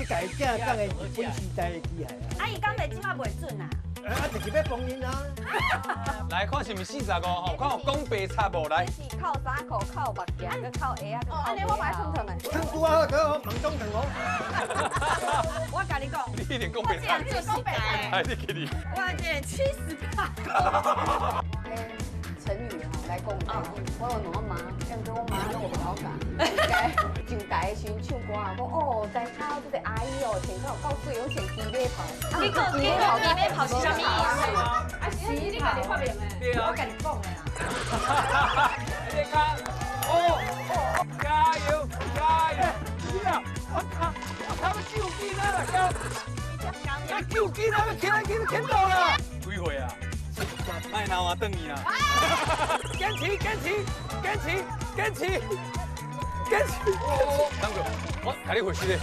家己正港的日本时代的机械啊。啊，伊讲袂即马袂准啊。就是要封印啊。来看是毋是45吼？看有讲白插无来。是靠衫裤、靠目镜、跟靠鞋啊，跟靠。安尼我买蹭蹭的。看久啊，个猛中等我。我甲你讲，你一点讲白插。这是白。哎，你给你。我这70%。成语哈来讲，我有两妈，但是我妈拢有搞教。上台的时候唱歌啊，讲哦，在操这个阿姨哦，前头有够水，我前低尾跑。你讲低尾跑是啥物意思？啊是你家己发明的，对啊，我甲你讲的啦。你看，加油加油！我靠，他们救鸡了，要救鸡了，听到了？几岁啊？卖拿我瞪你啊！跟起！等下，我睇你回事咧。